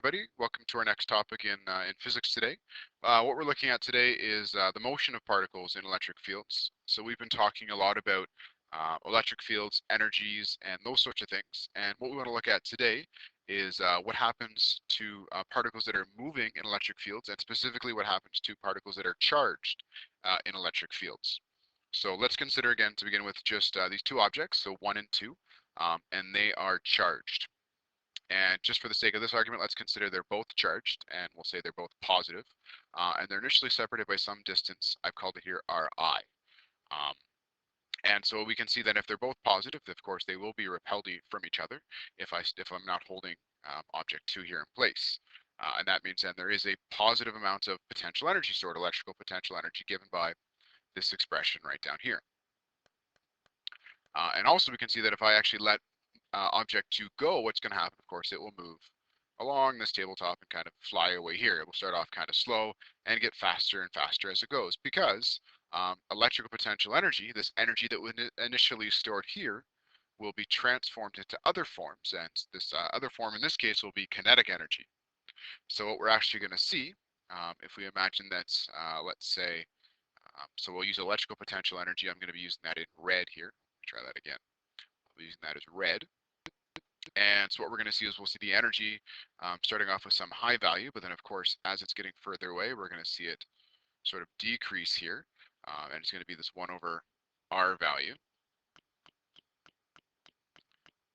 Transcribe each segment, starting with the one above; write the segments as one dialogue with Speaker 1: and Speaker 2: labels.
Speaker 1: everybody. Welcome to our next topic in physics today. What we're looking at today is the motion of particles in electric fields. So we've been talking a lot about electric fields, energies, and those sorts of things. And what we want to look at today is what happens to particles that are moving in electric fields, and specifically what happens to particles that are charged in electric fields. So let's consider again to begin with just these two objects, so 1 and 2, and they are charged. And just for the sake of this argument, let's consider they're both charged, and we'll say they're both positive. And they're initially separated by some distance. I've called it here Ri. Um, and so we can see that if they're both positive, of course, they will be repelled from each other if I'm not holding object 2 here in place. And that means then there is a positive amount of potential energy stored, electrical potential energy, given by this expression right down here. And also we can see that if I actually let object 2 go, what's going to happen? Of course, it will move along this tabletop and kind of fly away here. It will start off kind of slow and get faster and faster as it goes, because electrical potential energy, this energy that was initially stored here, will be transformed into other forms. And this other form in this case will be kinetic energy. So what we're actually going to see, if we imagine that, let's say, so we'll use electrical potential energy. I'm going to be using that in red here. Try that again. I'll be using that as red. And so what we're going to see is we'll see the energy starting off with some high value, but then of course, as it's getting further away, we're going to see it sort of decrease here. And it's going to be this 1 over R value.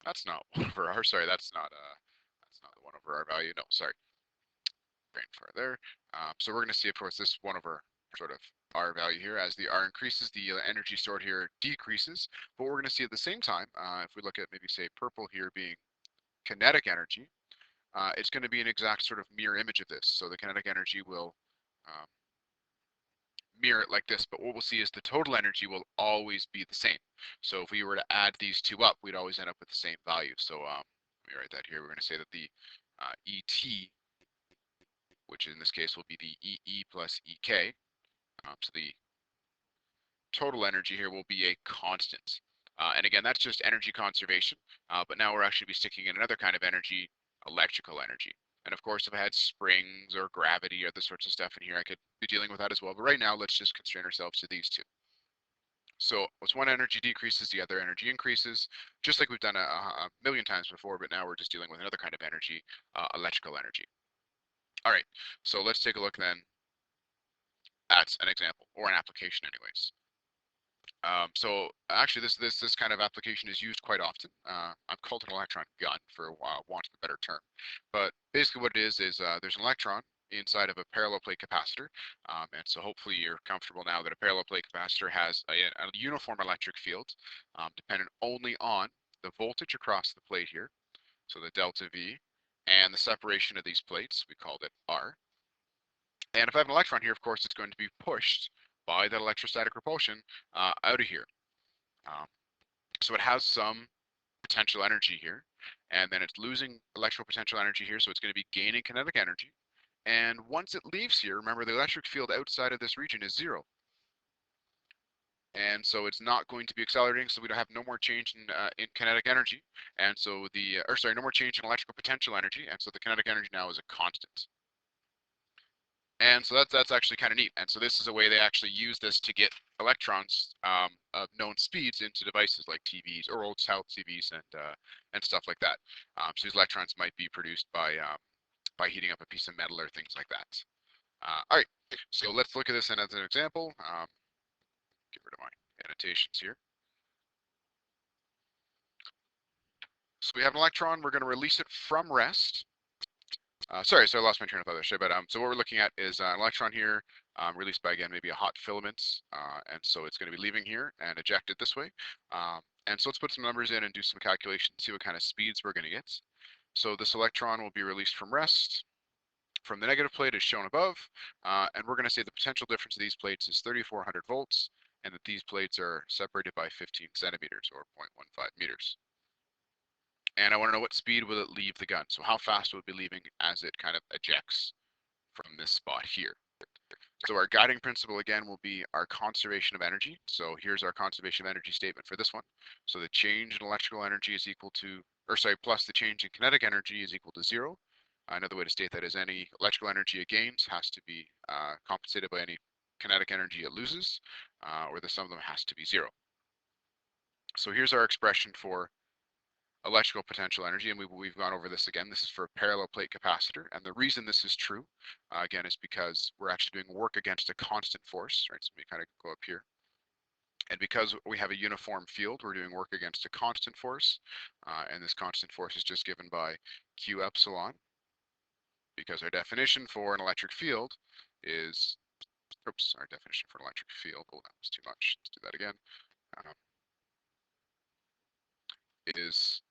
Speaker 1: That's not 1 over R, sorry, that's not the 1 over R value. No, sorry. Brain far there. So we're going to see, of course, this 1 over sort of R value here. As the R increases, the energy stored here decreases. But what we're going to see at the same time, if we look at maybe say purple here being kinetic energy, it's going to be an exact sort of mirror image of this. So the kinetic energy will mirror it like this, but what we'll see is the total energy will always be the same. So if we were to add these two up, we'd always end up with the same value. So let me write that here. We're going to say that the ET, which in this case will be the EE plus EK, so the total energy here will be a constant. And again, that's just energy conservation, but now we're actually be sticking in another kind of energy, electrical energy. And of course, if I had springs or gravity or other sorts of stuff in here, I could be dealing with that as well. But right now, let's just constrain ourselves to these two. So as one energy decreases, the other energy increases, just like we've done a million times before, but now we're just dealing with another kind of energy, electrical energy. All right, so let's take a look then at an example, or an application anyways. So actually, this kind of application is used quite often. I've called it an electron gun for want of a better term. But basically what it is there's an electron inside of a parallel plate capacitor. And so hopefully you're comfortable now that a parallel plate capacitor has a uniform electric field dependent only on the voltage across the plate here. So the delta V and the separation of these plates, we called it R. And if I have an electron here, of course, it's going to be pushed by that electrostatic repulsion out of here. So it has some potential energy here, and then it's losing electrical potential energy here, so it's going to be gaining kinetic energy. And once it leaves here, remember the electric field outside of this region is 0. And so it's not going to be accelerating, so we don't have no more change in kinetic energy. And so no more change in electrical potential energy, and so the kinetic energy now is a constant. And so that's actually kind of neat. And so this is a way they actually use this to get electrons of known speeds into devices like TVs or old style TVs and stuff like that. So these electrons might be produced by heating up a piece of metal or things like that. All right, so let's look at this as an example. Get rid of my annotations here. So we have an electron. We're going to release it from rest. Sorry, so I lost my train of thought there, but so what we're looking at is an electron here released by, again, maybe a hot filament, and so it's going to be leaving here and ejected this way. And so let's put some numbers in and do some calculations, see what kind of speeds we're going to get. So this electron will be released from rest from the negative plate as shown above, and we're going to say the potential difference of these plates is 3,400 volts, and that these plates are separated by 15 centimeters or 0.15 meters. And I want to know what speed will it leave the gun. So how fast will it be leaving as it kind of ejects from this spot here. So our guiding principle again will be our conservation of energy. So here's our conservation of energy statement for this one. So the change in electrical energy is equal to, plus the change in kinetic energy is equal to 0. Another way to state that is any electrical energy it gains has to be compensated by any kinetic energy it loses, or the sum of them has to be zero. So here's our expression for electrical potential energy, and we've gone over this again. This is for a parallel plate capacitor, and the reason this is true, again, is because we're actually doing work against a constant force, right? So we kind of go up here. And because we have a uniform field, we're doing work against a constant force, and this constant force is just given by Q epsilon, because our definition for an electric field is, oops, our definition for an electric field, oh, that was too much, let's do that again, is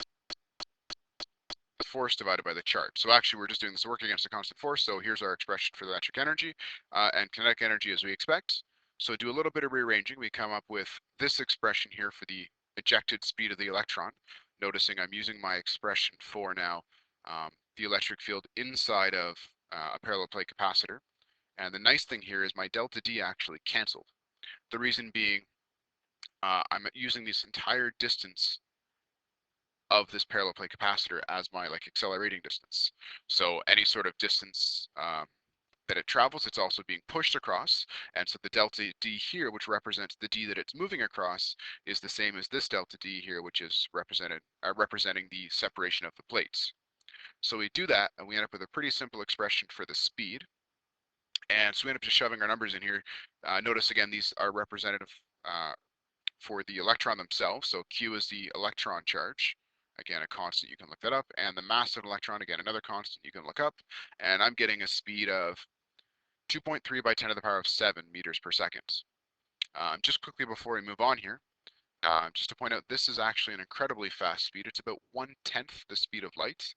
Speaker 1: the force divided by the charge. So actually we're just doing this work against a constant force, so here's our expression for the electric energy, and kinetic energy as we expect. So do a little bit of rearranging, we come up with this expression here for the ejected speed of the electron. Noticing I'm using my expression for now the electric field inside of a parallel plate capacitor. And the nice thing here is my delta D actually canceled. The reason being I'm using this entire distance of this parallel plate capacitor as my accelerating distance. So any sort of distance that it travels, it's also being pushed across. And so the delta D here, which represents the D that it's moving across, is the same as this delta D here, which is representing the separation of the plates. So we do that, and we end up with a pretty simple expression for the speed. And so we end up just shoving our numbers in here. Notice again, these are representative for the electron themselves. So Q is the electron charge. Again, a constant, you can look that up. And the mass of an electron, again, another constant you can look up. And I'm getting a speed of 2.3 by 10 to the power of 7 meters per second. Just quickly before we move on here, just to point out, this is actually an incredibly fast speed. It's about 1/10 the speed of light.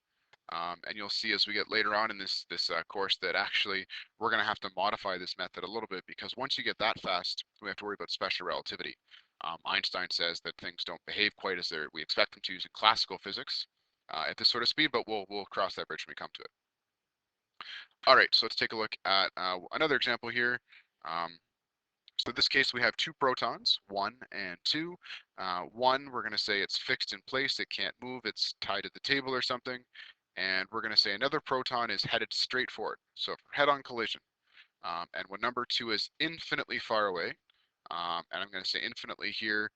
Speaker 1: And you'll see as we get later on in this course that actually we're going to have to modify this method a little bit, because once you get that fast, we have to worry about special relativity. Einstein says that things don't behave quite as we expect them to using classical physics at this sort of speed, but we'll cross that bridge when we come to it. All right, so let's take a look at another example here. So in this case, we have two protons, 1 and 2. 1, we're going to say it's fixed in place, it can't move, it's tied to the table or something. And we're going to say another proton is headed straight forward, so head-on collision. And when number 2 is infinitely far away, and I'm going to say infinitely here,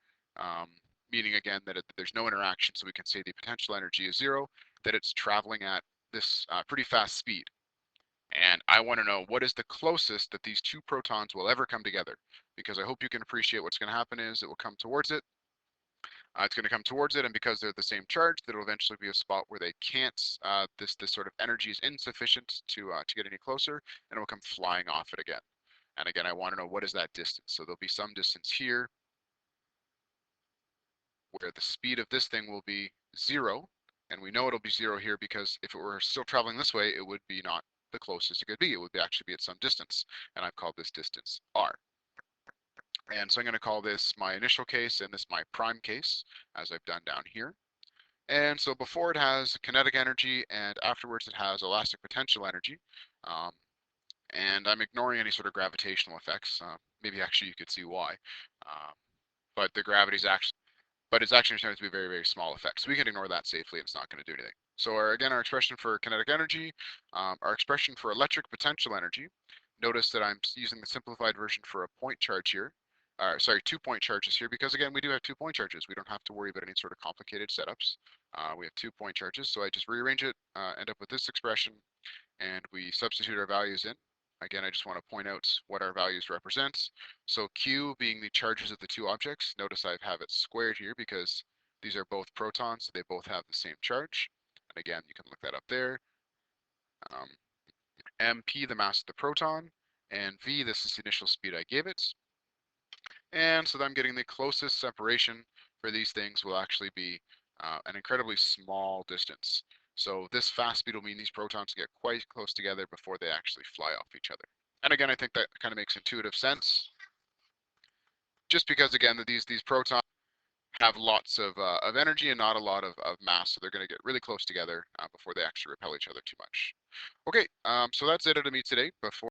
Speaker 1: meaning again that there's no interaction, so we can say the potential energy is 0, that it's traveling at this pretty fast speed. And I want to know what is the closest that these two protons will ever come together, because I hope you can appreciate what's going to happen is it will come towards it. It's going to come towards it, and because they're the same charge, there'll eventually be a spot where they can't. This sort of energy is insufficient to get any closer, and it will come flying off it again. And again, I want to know what is that distance. So there'll be some distance here where the speed of this thing will be 0, and we know it'll be 0 here because if it were still traveling this way, it would be not the closest it could be. It would actually be at some distance, and I've called this distance r. And so I'm going to call this my initial case and this my prime case, as I've done down here. And so before it has kinetic energy, and afterwards it has elastic potential energy. And I'm ignoring any sort of gravitational effects. Maybe actually you could see why. But the gravity's actually, but it's actually turned out to be very, very small effects. So we can ignore that safely. It's not going to do anything. So again, our expression for kinetic energy, our expression for electric potential energy. Notice that I'm using the simplified version for a point charge here. Sorry, 2-point charges here, because again, we do have 2-point charges. We don't have to worry about any sort of complicated setups. We have 2-point charges, so I just rearrange it, end up with this expression, and we substitute our values in. Again, I just want to point out what our values represent. So Q being the charges of the two objects. Notice I have it squared here because these are both protons, so they both have the same charge. And again, you can look that up there. MP, the mass of the proton, and V, this is the initial speed I gave it. And so I'm getting the closest separation for these things will actually be an incredibly small distance. So this fast speed will mean these protons get quite close together before they actually fly off each other. And again, I think that kind of makes intuitive sense. Just because again, that these protons have lots of energy and not a lot of mass, so they're going to get really close together before they actually repel each other too much. Okay, so that's it out of me today. Before